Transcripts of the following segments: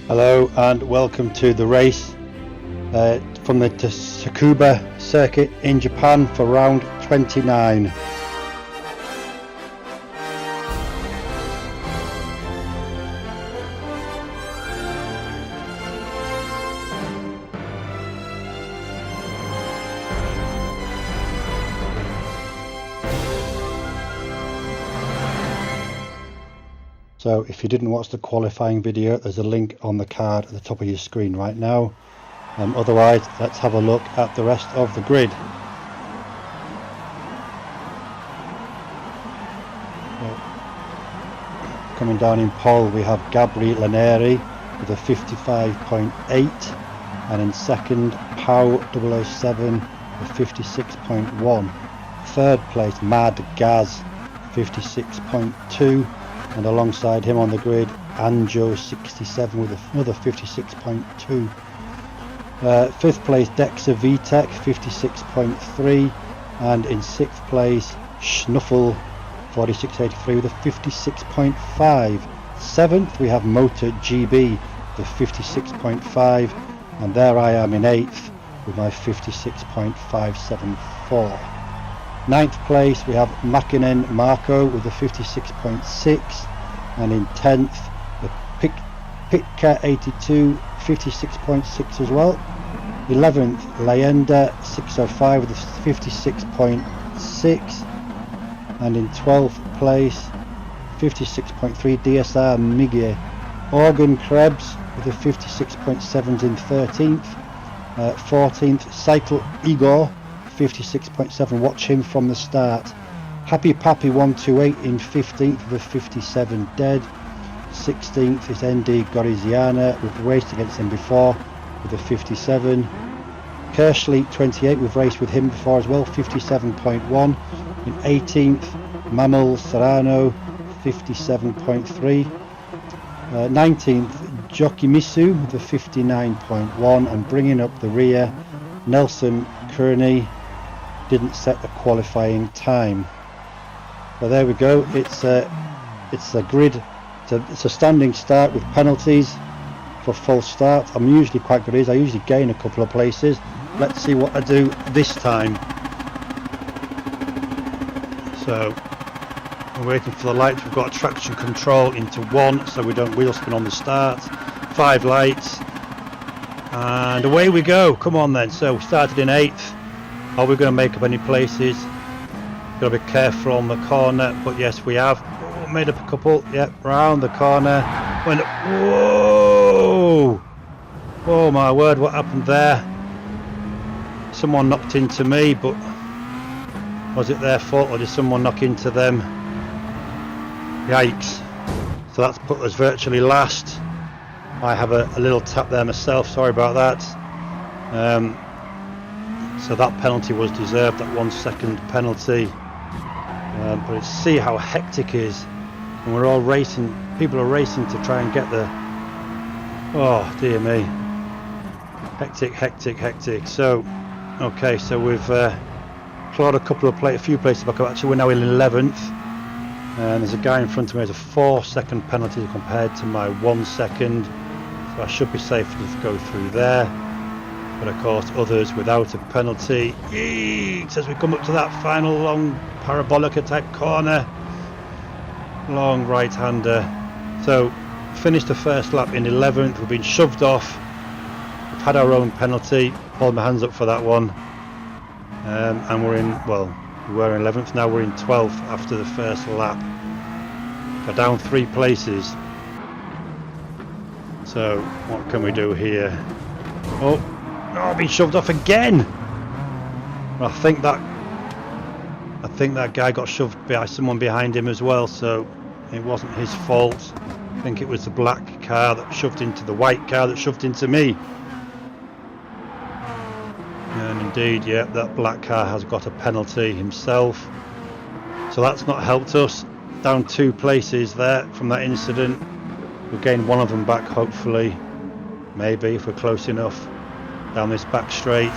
Hello and welcome to the race from the Tsukuba circuit in Japan for round 29. So if you didn't watch the qualifying video, there's a link on the card at the top of your screen right now. Otherwise, let's have a look at the rest of the grid. Coming down in pole, we have Gabri Laneri with a 55.8, and in second, Pau 007 with 56.1. Third place, Mad Gaz 56.2. And alongside him on the grid, Anjo 67 with another 56.2. Fifth place, Dexa VTech 56.3, and in sixth place, Schnuffel 4683 with a 56.5. Seventh, we have Motor GB with 56.5, and there I am in eighth with my 56.574. Ninth place, we have Makinen Marco with a 56.6, and in 10th, the Pitka 82, 56.6 as well. 11th, Leyenda 605 with a 56.6, and in 12th place, 56.3, DSR Miguel. Organ Krebs with a 56.7 in 13th. 14th, Cycle Igor 56.7, watch him from the start. Happy Pappy 128 in 15th with a 57 dead. 16th is ND Goriziana, we've raced against him before with a 57. Kershly 28, we've raced with him before as well, 57.1. In 18th, Mammal Serrano 57.3. 19th, Jokimisu with a 59.1, and bringing up the rear, Nelson Kearney didn't set a qualifying time. But there we go. It's a grid. It's a standing start with penalties for full start. I'm usually quite good at this. I usually gain a couple of places. Let's see what I do this time. So we're waiting for the lights. We've got traction control into 1, so we don't wheel spin on the start. 5 lights, and away we go. Come on then. So we started in 8th. Are we going to make up any places? Got to be careful on the corner, but yes, we have. Oh, made up a couple. Yep, round the corner. Went. Whoa! Oh my word! What happened there? Someone knocked into me, but was it their fault or did someone knock into them? Yikes! So that's put us virtually last. I have a little tap there myself. Sorry about that. So that penalty was deserved, that 1 second penalty. But let's see how hectic it is. And we're all racing, people are racing to try and get the... Oh dear me. Hectic, hectic, hectic. So, okay, so we've clawed a few places back up. Actually, we're now in 11th. And there's a guy in front of me who has a 4 second penalty compared to my 1 second. So I should be safe to go through there. But of course others without a penalty. Yeet! As we come up to that final long parabolica type corner, long right hander. So finished the first lap in 11th. We've been shoved off, we've had our own penalty. Hold my hands up for that one. And we're in, well, we were in 11th, now we're in 12th after the first lap. We're down 3 places. So what can we do here? Oh, I've been shoved off again. I think that guy got shoved by someone behind him as well, so it wasn't his fault. I think it was the black car that shoved into the white car that shoved into me. And indeed, yeah, that black car has got a penalty himself. So that's not helped us. Down 2 places there from that incident. We'll gain one of them back, hopefully. Maybe, if we're close enough. Down this back straight.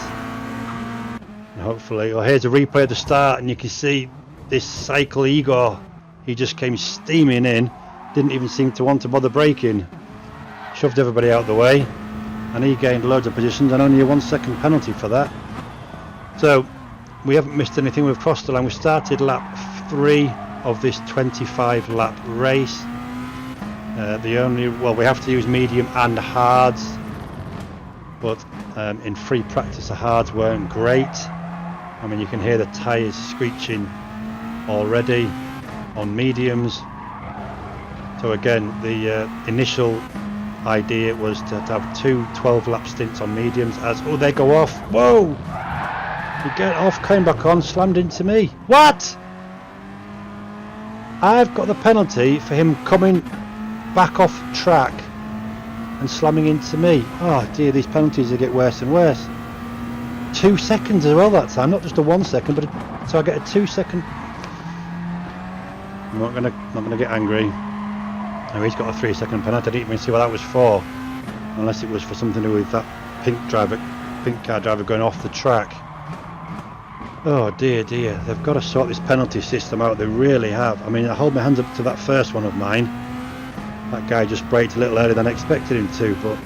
And hopefully... Oh, here's a replay of the start, and you can see this Cycle Igor. He just came steaming in. Didn't even seem to want to bother braking. shoved everybody out of the way, and he gained loads of positions and only a 1 second penalty for that. So we haven't missed anything. We've crossed the line. We started lap 3 of this 25 lap race. We have to use medium and hards, but in free practice the hards weren't great. I mean, you can hear the tyres screeching already on mediums. So again, the initial idea was to have 2 12 lap stints on mediums. They go off. Whoa! You get off, came back on, slammed into me. What? I've got the penalty for him coming back off track and slamming into me. Oh dear, these penalties get worse and worse. 2 seconds as well that time, not just a 1 second, but so I get a 2 second. I'm not gonna get angry. Oh, he's got a 3 second penalty. I didn't even see what that was for, unless it was for something to do with that pink car driver going off the track. Oh dear, they've got to sort this penalty system out. They really have. I mean, I hold my hands up to that first one of mine. That guy just braked a little earlier than I expected him to, but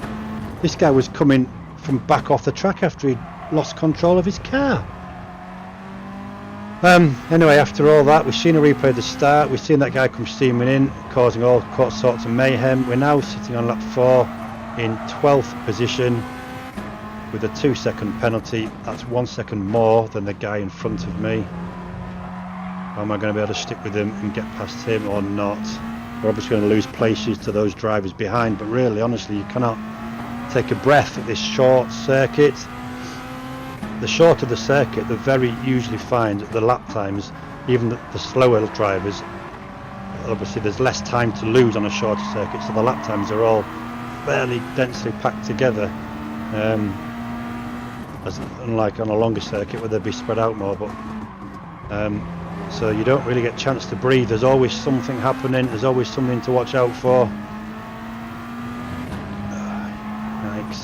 this guy was coming from back off the track after he'd lost control of his car. Anyway, after all that, we've seen a replay of the start. We've seen that guy come steaming in, causing all sorts of mayhem. We're now sitting on lap 4 in 12th position with a 2 second penalty. That's 1 second more than the guy in front of me. Am I going to be able to stick with him and get past him or not? We're obviously going to lose places to those drivers behind, but really, honestly, you cannot take a breath at this short circuit. The shorter the circuit, the very usually find the lap times, even the slower drivers, obviously there's less time to lose on a shorter circuit, so the lap times are all fairly densely packed together. Unlike on a longer circuit where they'd be spread out more, but so you don't really get a chance to breathe. There's always something happening, there's always something to watch out for.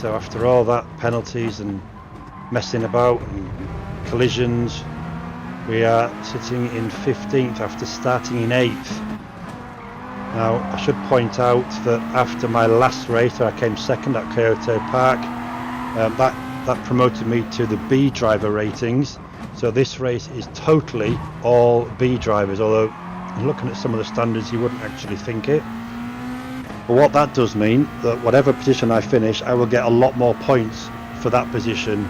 So after all that penalties and messing about and collisions, we are sitting in 15th after starting in 8th. Now I should point out that after my last race where I came second at Kyoto Park, that promoted me to the B driver ratings. So this race is totally all B drivers, although looking at some of the standards you wouldn't actually think it. But what that does mean, that whatever position I finish, I will get a lot more points for that position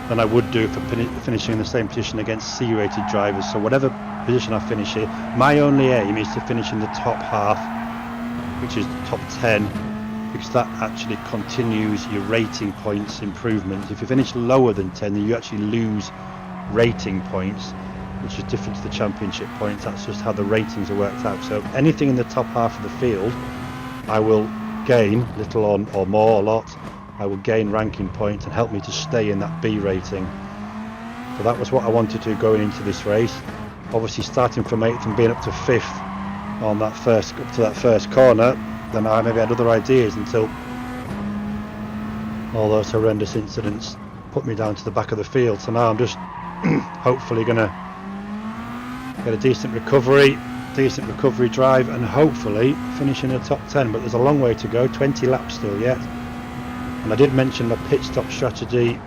than I would do for finishing in the same position against C rated drivers. So whatever position I finish here, my only aim is to finish in the top half, which is the top 10, because that actually continues your rating points improvement. If you finish lower than 10, then you actually lose rating points, which is different to the championship points. That's just how the ratings are worked out. So anything in the top half of the field, I will gain little or more or lot. I will gain ranking points and help me to stay in that B rating. So that was what I wanted to going into this race. Obviously starting from 8th and being up to 5th on that first corner, then I maybe had other ideas until all those horrendous incidents put me down to the back of the field. So now I'm just hopefully going to get a decent recovery drive and hopefully finish in the top 10. But there's a long way to go, 20 laps still yet. And I did mention my pit stop strategy,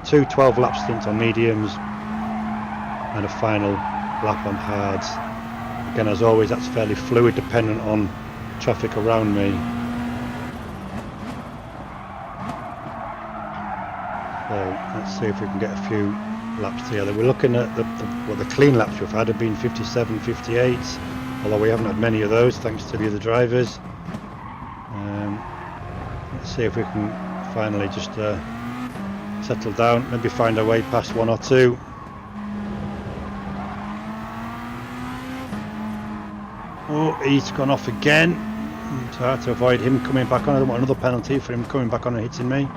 2 12 lap stints on mediums and a final lap on hards. Again, as always, that's fairly fluid dependent on traffic around me. So let's see if we can get a few laps together. We're looking at the clean laps we've had have been 57, 58, although we haven't had many of those thanks to the other drivers. Let's see if we can finally just settle down, maybe find our way past 1 or 2. Oh, he's gone off again. It's hard to avoid him coming back on. I don't want another penalty for him coming back on and hitting me.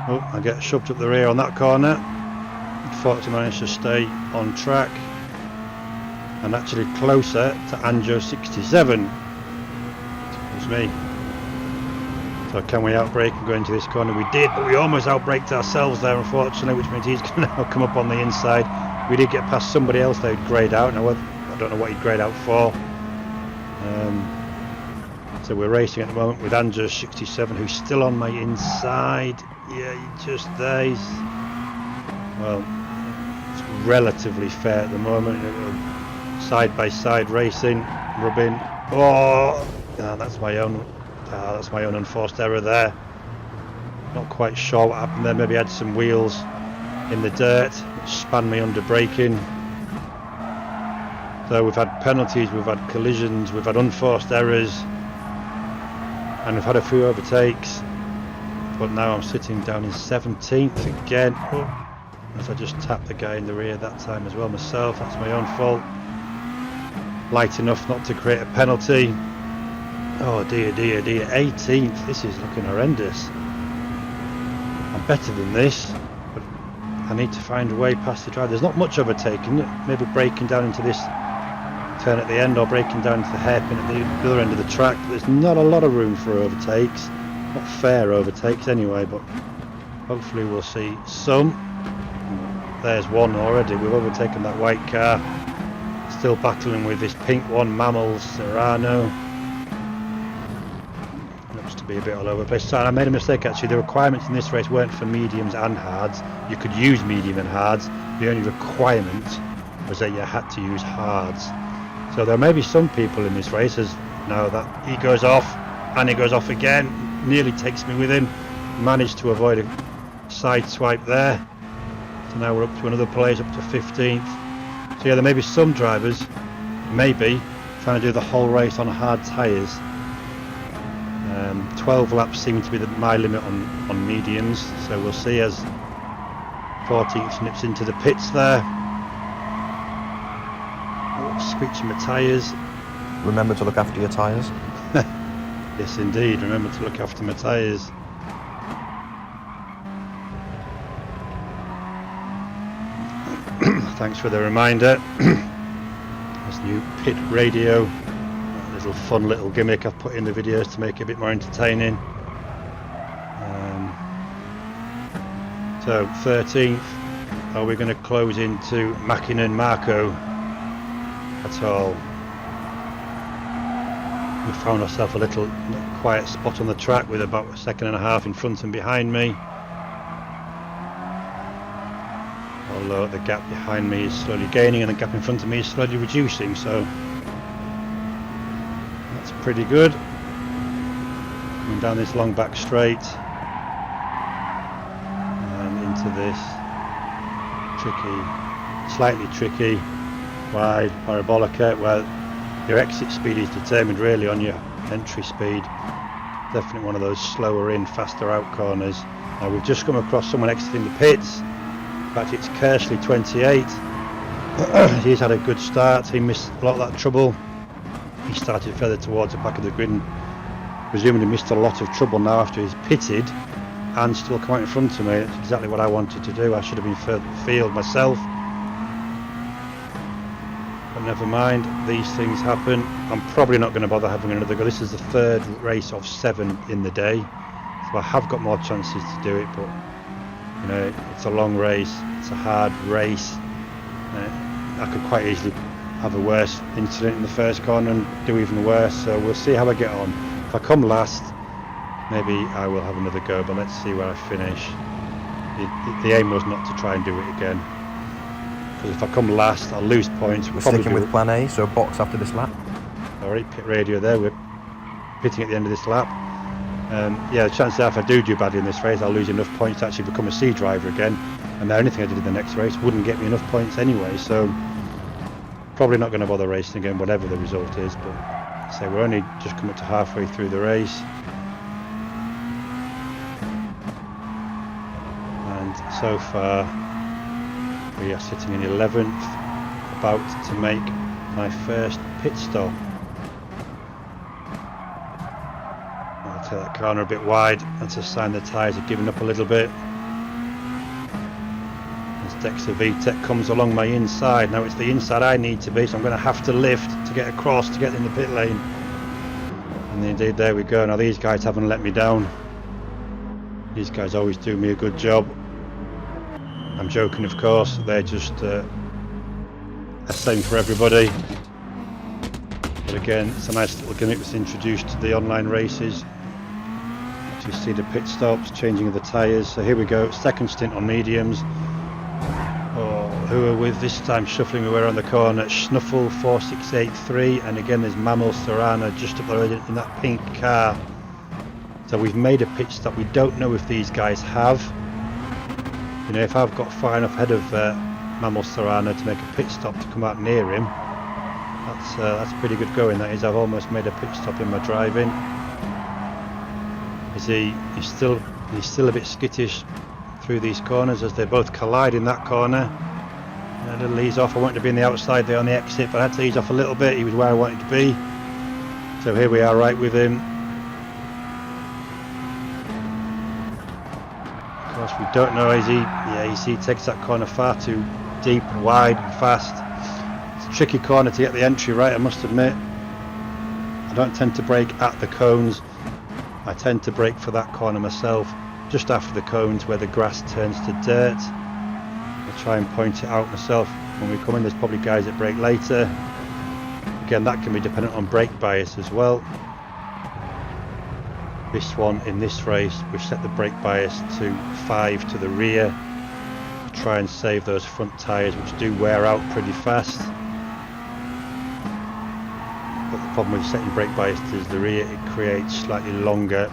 Oh, I get shoved up the rear on that corner. Unfortunately managed to stay on track and actually closer to Anjo 67. Excuse me. So can we outbrake and go into this corner? We did, but we almost outbraked ourselves there, unfortunately, which means he's going to now come up on the inside. We did get past somebody else they'd greyed out. Now I don't know what he'd greyed out for. So we're racing at the moment with Andrew 67, who's still on my inside. Yeah, he just there. He's, well, it's relatively fair at the moment. Side by side racing, rubbing. Oh, that's my own. That's my own unforced error there. Not quite sure what happened there. Maybe I had some wheels in the dirt which span me under braking. So we've had penalties, we've had collisions, we've had unforced errors, and we've had a few overtakes. But now I'm sitting down in 17th again. Oh, as I just tapped the guy in the rear that time as well myself. That's my own fault. Light enough not to create a penalty. Oh dear, dear, dear. 18th. This is looking horrendous. I'm better than this, but I need to find a way past the drive. There's not much overtaking. Maybe breaking down into this turn at the end, or breaking down into the hairpin at the other end of the track. But there's not a lot of room for overtakes. Not fair overtakes anyway, but hopefully we'll see some. There's one already. We've overtaken that white car. Still battling with this pink one, Mammal Serrano. Looks to be a bit all over the place. So I made a mistake actually. The requirements in this race weren't for mediums and hards. You could use medium and hards. The only requirement was that you had to use hards. So there may be some people in this race, as now that he goes off and he goes off again, nearly takes me with him. Managed to avoid a side swipe there. So now we're up to another place, up to 15th. So yeah, there may be some drivers, maybe, trying to do the whole race on hard tyres. 12 laps seem to be my limit on mediums, so we'll see as 14th nips into the pits there. Oh, screeching my tyres. Remember to look after your tyres. Yes indeed, remember to look after my tyres. Thanks for the reminder. This new pit radio, a little fun little gimmick I've put in the videos to make it a bit more entertaining. So 13th, are we going to close into Mackinnon Marco at all? We found ourselves a little quiet spot on the track with about a second and a half in front and behind me. Although the gap behind me is slowly gaining and the gap in front of me is slowly reducing, so that's pretty good. Coming down this long back straight and into this tricky, slightly tricky wide parabolica where your exit speed is determined really on your entry speed. Definitely one of those slower in, faster out corners. Now we've just come across someone exiting the pits. In fact, it's Kersley 28. He's had a good start. He missed a lot of that trouble. He started further towards the back of the grid and presumably missed a lot of trouble now after he's pitted and still come out in front of me. That's exactly what I wanted to do. I should have been further field myself. But never mind, these things happen. I'm probably not going to bother having another go. This is the third race of 7 in the day. So I have got more chances to do it, but you know, it's a long race, it's a hard race. I could quite easily have a worse incident in the first corner and do even worse, so we'll see how I get on. If I come last, maybe I will have another go, but let's see where I finish. The aim was not to try and do it again, because if I come last, I'll lose points. We're sticking with plan A, so box after this lap. Alright, pit radio there, we're pitting at the end of this lap. Yeah, the chances are if I do badly in this race, I'll lose enough points to actually become a C driver again, and anything I did in the next race wouldn't get me enough points anyway, so probably not going to bother racing again whatever the result is. But say we're only just coming to halfway through the race, and so far we are sitting in 11th, about to make my first pit stop. Take that corner a bit wide. That's a sign the tyres have given up a little bit. As Dexter VTEC comes along my inside. Now it's the inside I need to be, so I'm going to have to lift to get across to get in the pit lane. And indeed, there we go. Now these guys haven't let me down. These guys always do me a good job. I'm joking, of course. They're just the same for everybody. But again, it's a nice little gimmick that's introduced to the online races. You see the pit stops, changing of the tyres. So here we go, second stint on mediums. Oh, who are with this time shuffling away around the corner? Snuffle 4683, and again there's Mammal Serrano just up there in that pink car. So we've made a pit stop. We don't know if these guys have. You know, if I've got far enough ahead of Mammal Serrano to make a pit stop to come out near him, that's pretty good going. That is, I've almost made a pit stop in my driving. He's still a bit skittish through these corners as they both collide in that corner. A little ease off. I wanted to be on the outside there on the exit, but I had to ease off a little bit. He was where I wanted to be. So here we are, right with him. Of course, we don't know, is he? Yeah, you see, he takes that corner far too deep and wide and fast. It's a tricky corner to get the entry right, I must admit. I don't tend to brake at the cones. I tend to brake for that corner myself, just after the cones where the grass turns to dirt. I'll try and point it out myself when we come in. There's probably guys that brake later. Again, that can be dependent on brake bias as well. This one in this race, we've set the brake bias to 5 to the rear to try and save those front tyres, which do wear out pretty fast. But the problem with setting brake bias to the rear, it creates slightly longer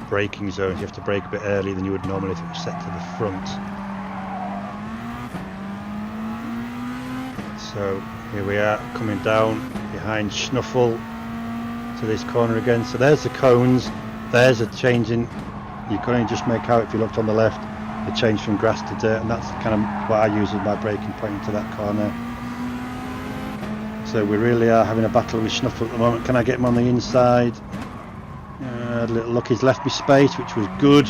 braking zones. You have to brake a bit earlier than you would normally if it was set to the front. So here we are coming down behind Snuffle to this corner again. So there's the cones, there's a change in, you can only just make out if you looked on the left, the change from grass to dirt, and that's kind of what I use as my braking point into that corner. So we really are having a battle with Snuffle at the moment. Can I get him on the inside? A little look, he's left me space, which was good,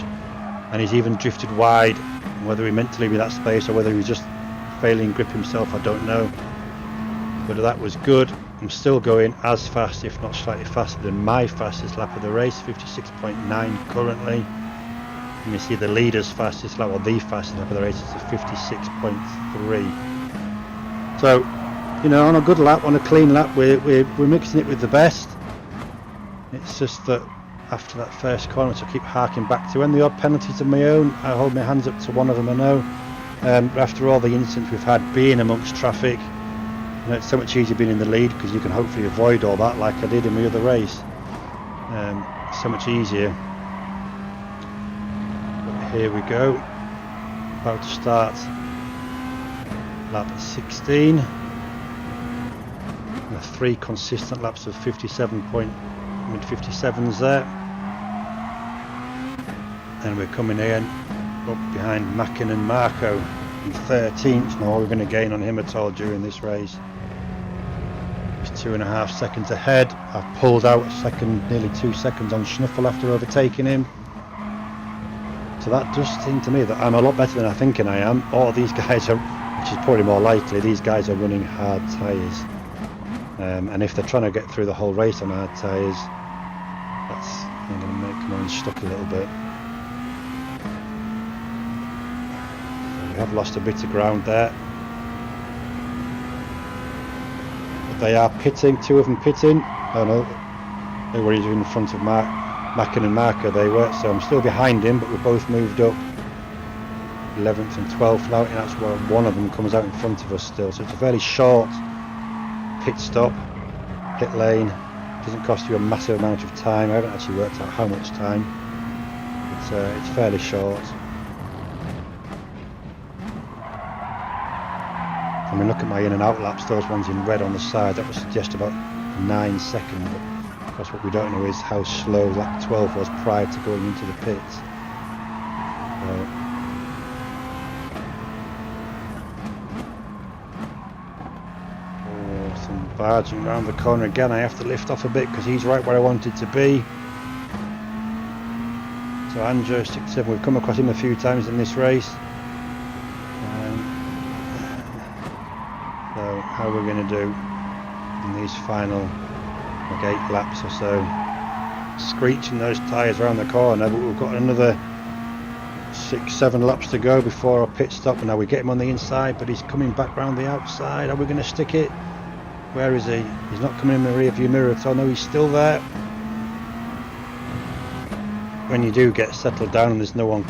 and he's even drifted wide. Whether he meant to leave me that space or whether he was just failing grip himself, I don't know. But that was good. I'm still going as fast, if not slightly faster than my fastest lap of the race, 56.9 currently. And you see the leader's fastest lap, or the fastest lap of the race, is a 56.3. So, you know, on a good lap, on a clean lap, we're mixing it with the best. It's just that after that first corner, which I keep harking back to, and the odd penalties of my own, I hold my hands up to one of them, I know. But after all the incidents we've had being amongst traffic, you know, it's so much easier being in the lead because you can hopefully avoid all that like I did in my other race. So much easier. But here we go, about to start lap 16. And 3 consistent laps of 57 point, mid 57s there. And we're coming in up behind Mackin and Marco in 13th. Now, are we going to gain on him at all during this race? He's 2.5 seconds ahead. I've pulled out a second, nearly 2 seconds on Snuffle after overtaking him. So that does seem to me that I'm a lot better than I think I am. All these guys are, which is probably more likely, these guys are running hard tyres. And if they're trying to get through the whole race on hard tyres, that's going to make them unstuck a little bit. So we have lost a bit of ground there. But they are pitting, 2 of them pitting. Oh no, they were either in front of Mackin and Marco, they were. So I'm still behind him, but we've both moved up 11th and 12th now, and that's where one of them comes out in front of us still. So it's a fairly short pit stop, pit lane. Doesn't cost you a massive amount of time. I haven't actually worked out how much time. It's fairly short. I mean, look at my in and out laps, those ones in red on the side, that would suggest about 9 seconds. But of course what we don't know is how slow lap 12 was prior to going into the pits. Some barging around the corner again. I have to lift off a bit because he's right where I wanted to be. So Andrew 67, we've come across him a few times in this race. So how we're going to do in these final like 8 laps or so, screeching those tyres around the corner. But we've got another 6-7 laps to go before our pit stop, and now we get him on the inside, but he's coming back round the outside. Are we going to stick it? Where is he? He's not coming in the rear view mirror at all. No, he's still there. When you do get settled down and there's no one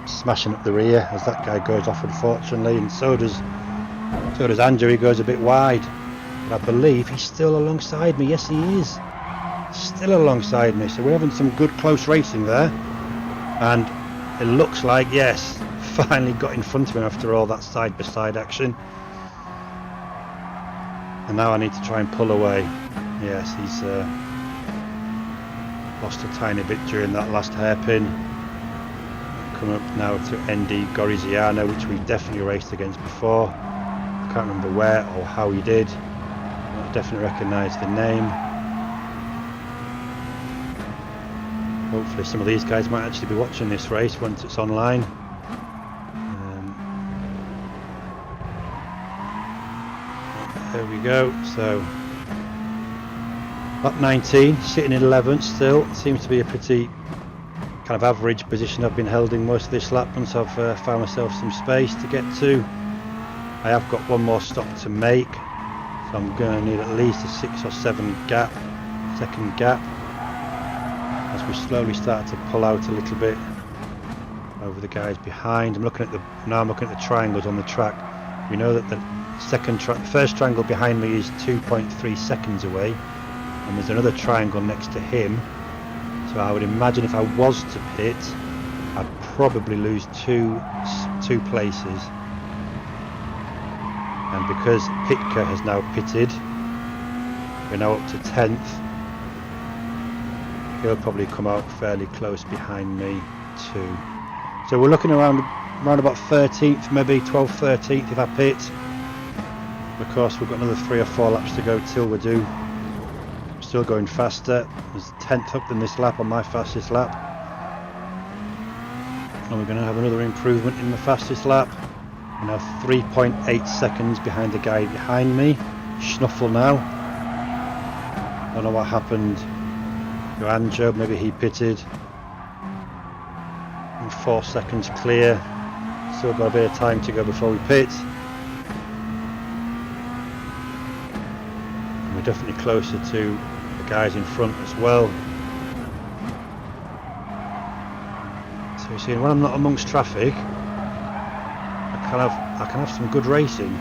smashing up the rear, as that guy goes off unfortunately, and so does Andrew. He goes a bit wide, but I believe he's still alongside me. Yes, he is still alongside me. So we're having some good close racing there, and it looks like, yes, finally got in front of him after all that side by side action. And now I need to try and pull away. Yes, he's lost a tiny bit during that last hairpin. Coming up now to ND Goriziano, which we definitely raced against before. I can't remember where or how he did. I definitely recognise the name. Hopefully some of these guys might actually be watching this race once it's online. There we go. So lap 19, sitting in 11th still. Seems to be a pretty kind of average position I've been holding most of this lap once I've found myself some space to get to. I have got one more stop to make, so I'm going to need at least a 6 or 7 second gap as we slowly start to pull out a little bit over the guys behind. I'm looking at the triangles on the track. We know that the first triangle behind me is 2.3 seconds away, and there's another triangle next to him. So I would imagine if I was to pit, I'd probably lose two places. And because Pitka has now pitted, we're now up to 10th. He'll probably come out fairly close behind me too. So we're looking around about 13th, maybe 12th, 13th if I pit. Of course, we've got another 3 or 4 laps to go till we're due. I'm still going faster. There's 10th up in this lap on my fastest lap. And we're going to have another improvement in the fastest lap. We're now 3.8 seconds behind the guy behind me. Schnuffel now. Don't know what happened. Joanjo, maybe he pitted. And 4 seconds clear. Still got a bit of time to go before we pit. And we're definitely closer to the guys in front as well. So you're seeing when I'm not amongst traffic, I can have some good racing.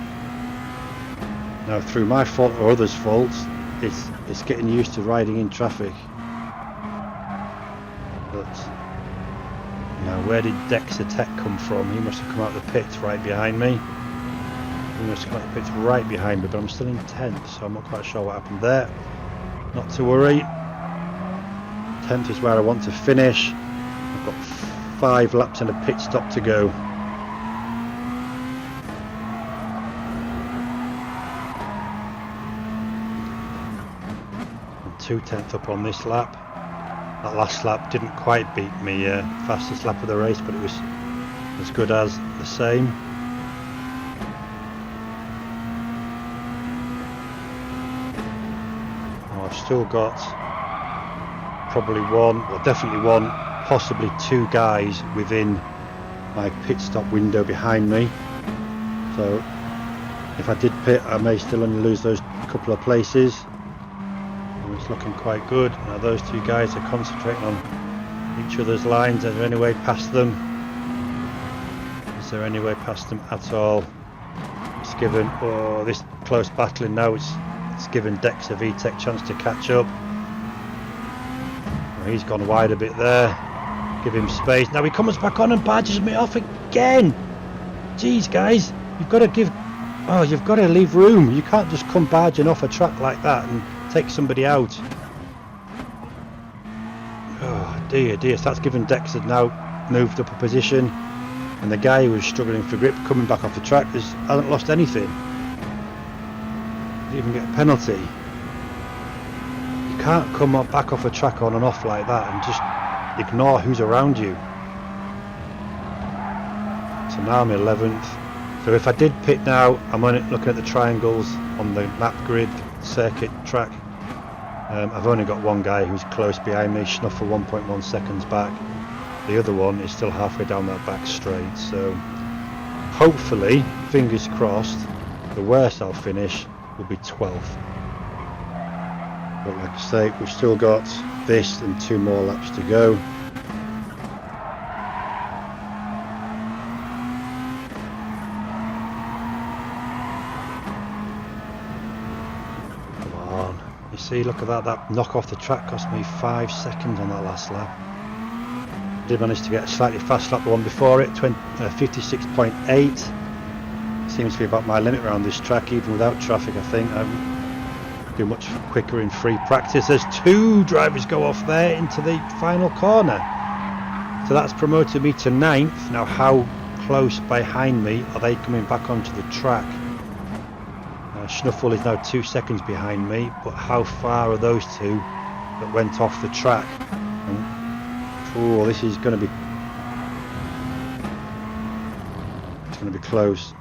Now through my fault or others' faults, it's getting used to riding in traffic. But now where did Dexter Tech come from? He must have come out of the pits right behind me. He must have come out of the pits right behind me, but I'm still in 10th, so I'm not quite sure what happened there. Not to worry. 10th is where I want to finish. I've got 5 laps and a pit stop to go. 2/10 up on this lap. That last lap didn't quite beat me fastest lap of the race, but it was as good as the same. Now I've still got probably definitely one, possibly 2 guys within my pit stop window behind me. So if I did pit, I may still only lose those couple of places. It's looking quite good. Now those 2 guys are concentrating on each other's lines. Is there any way past them? Is there any way past them at all? It's given this close battling now. It's given Dex a VTEC chance to catch up. Well, he's gone wide a bit there. Give him space. Now he comes back on and barges me off again. Jeez, guys, you've got to leave room. You can't just come barging off a track like that and take somebody out. Oh dear. So that's given Dexter now moved up a position, and the guy who was struggling for grip coming back off the track hasn't lost anything. Didn't even get a penalty. You can't come back off a track on and off like that and just ignore who's around you. So now I'm 11th. So if I did pit now, I'm only looking at the triangles on the map grid circuit track. I've only got one guy who's close behind me, Schnuffel 1.1 seconds back. The other one is still halfway down that back straight, so hopefully, fingers crossed, the worst I'll finish will be 12th. But like I say, we've still got this and 2 more laps to go. Come on. You see, look at that. That knock off the track cost me 5 seconds on that last lap. I did manage to get a slightly fast lap, the one before it, 56.8. Seems to be about my limit around this track, even without traffic. I think I'm do much quicker in free practice. There's 2 drivers go off there into the final corner, so that's promoted me to 9th. Now how close behind me are they coming back onto the track? Schnuffle is now 2 seconds behind me, but how far are those 2 that went off the track? Oh, this is going to be, it's going to be close.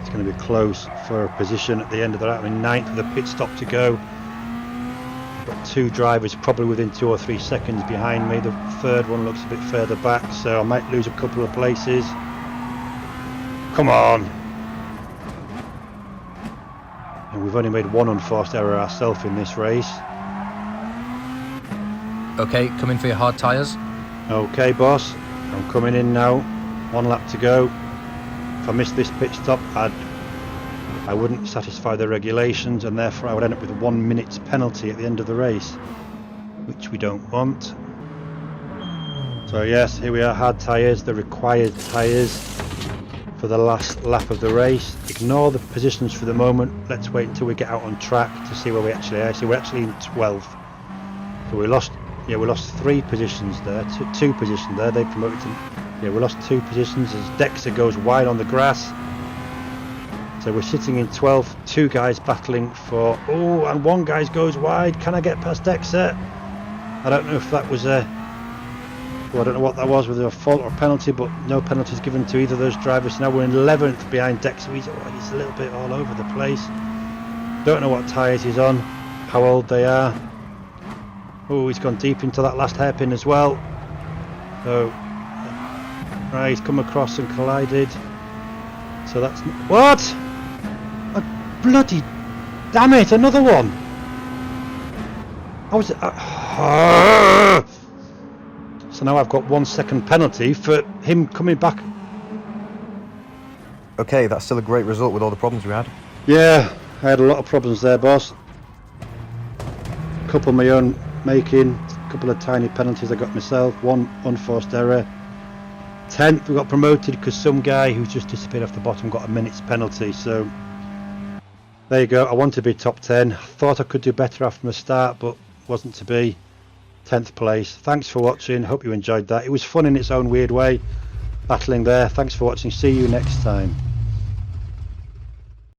It's going to be close for a position at the end of the lap. I'm in 9th with a pit stop to go. I've got 2 drivers probably within 2 or 3 seconds behind me. The third one looks a bit further back, so I might lose a couple of places. Come on! And we've only made 1 unforced error ourselves in this race. Okay, come in for your hard tyres. Okay, boss. I'm coming in now. 1 lap to go. If I missed this pit stop, I wouldn't satisfy the regulations, and therefore I would end up with a 1 minute's penalty at the end of the race, which we don't want. So yes, here we are, hard tyres, the required tyres for the last lap of the race. Ignore the positions for the moment. Let's wait until we get out on track to see where we actually are. So we're actually in 12th. So we lost 3 positions there, 2 positions there. They promoted to, we lost 2 positions as Dexter goes wide on the grass. So we're sitting in 12th, 2 guys battling for, oh, and 1 guy goes wide. Can I get past Dexter? I don't know if that was a, well, I don't know what that was, whether a fault or a penalty, but no penalties given to either of those drivers. Now we're in 11th behind Dexter. He's a little bit all over the place. Don't know what tyres he's on, how old they are. Oh, he's gone deep into that last hairpin as well. So, right, he's come across and collided. So that's... What? Oh, bloody... Damn it, another one! How was it? So now I've got 1 second penalty for him coming back. Okay, that's still a great result with all the problems we had. Yeah, I had a lot of problems there, boss. A couple of my own making, a couple of tiny penalties I got myself, 1 unforced error. 10th, we got promoted because some guy who's just disappeared off the bottom got a minute's penalty. So there you go. I wanted to be top 10. Thought I could do better after the start, but wasn't to be. 10th place. Thanks for watching. Hope you enjoyed that. It was fun in its own weird way, battling there. Thanks for watching. See you next time.